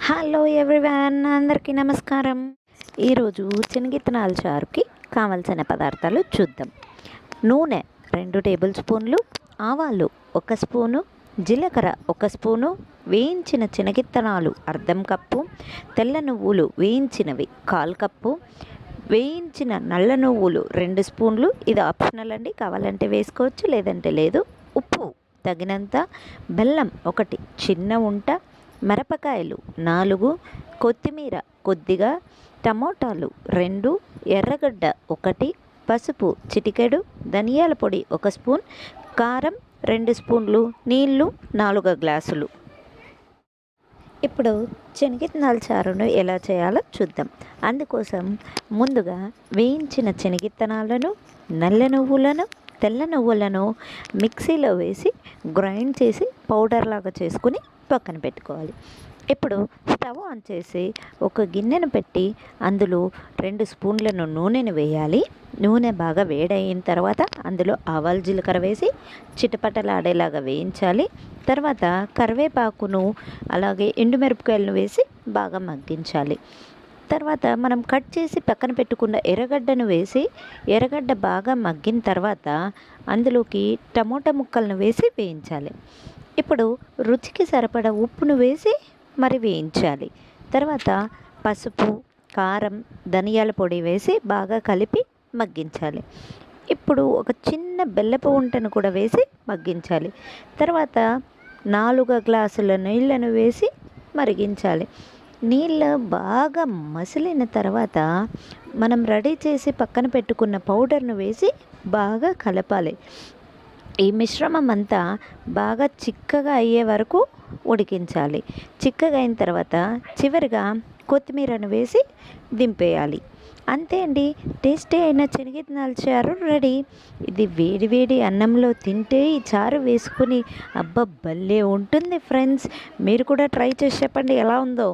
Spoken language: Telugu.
హలో ఎవ్రీవన్, అందరికీ నమస్కారం. ఈరోజు శనగిత్తనాల చారుకి కావలసిన పదార్థాలు చూద్దాం. నూనె 2 టేబుల్ స్పూన్లు, ఆవాలు 1 స్పూను, జీలకర్ర 1 స్పూను, వేయించిన శనగిత్తనాలు అర్ధం కప్పు, తెల్ల నువ్వులు వేయించినవి 1/4 కప్పు, వేయించిన నల్ల నువ్వులు 2 స్పూన్లు. ఇది ఆప్షనల్ అండి, కావాలంటే వేసుకోవచ్చు లేదంటే లేదు. ఉప్పు తగినంత, బెల్లం 1 చిన్న ఉంట, మిరపకాయలు 4, కొత్తిమీర కొద్దిగా, టమోటాలు 2, ఎర్రగడ్డ 1, పసుపు చిటికెడు, ధనియాల పొడి 1 స్పూన్, కారం 2 స్పూన్లు, నీళ్లు 4 గ్లాసులు. ఇప్పుడు శనగిత్తనాల చారును ఎలా చేయాలో చూద్దాం. అందుకోసం ముందుగా వేయించిన శనగిత్తనాలను, నల్ల నువ్వులను, తెల్ల నువ్వులను మిక్సీలో వేసి గ్రైండ్ చేసి పౌడర్ లాగా చేసుకుని పక్కన పెట్టుకోవాలి. ఇప్పుడు స్టవ్ ఆన్ చేసి ఒక గిన్నెను పెట్టి అందులో 2 స్పూన్లను నూనెను వేయాలి. నూనె బాగా వేడయిన తర్వాత అందులో ఆవాలు జీలకర్ర వేసి చిటపటలాడేలాగా వేయించాలి. తర్వాత కరివేపాకును అలాగే ఎండుమిరపకాయలను వేసి బాగా మగ్గించాలి. తర్వాత మనం కట్ చేసి పక్కన పెట్టుకున్న ఎర్రగడ్డను వేసి ఎర్రగడ్డ బాగా మగ్గిన తర్వాత అందులోకి టమోటా ముక్కలను వేసి వేయించాలి. ఇప్పుడు రుచికి సరిపడా ఉప్పును వేసి మరి వేయించాలి. తర్వాత పసుపు, కారం, ధనియాల పొడి వేసి బాగా కలిపి మగ్గించాలి. ఇప్పుడు ఒక చిన్న బెల్లపు ఉంటను కూడా వేసి మగ్గించాలి. తర్వాత 4 గ్లాసుల నీళ్ళను వేసి మరిగించాలి. నీళ్ళు బాగా మసిలిన తర్వాత మనం రెడీ చేసి పక్కన పెట్టుకున్న పౌడర్ను వేసి బాగా కలపాలి. ఈ మిశ్రమం అంతా బాగా చిక్కగా అయ్యే వరకు ఉడికించాలి. చిక్కగా అయిన తర్వాత చివరిగా కొత్తిమీరను వేసి దింపేయాలి. అంతే అండి, టేస్టీ అయిన శనగిత్తనాల చారు రెడీ. ఇది వేడి వేడి అన్నంలో తింటే ఈ చారు వేసుకుని భలే ఉంటుంది ఫ్రెండ్స్. మీరు కూడా ట్రై చేసి చెప్పండి ఎలా ఉందో.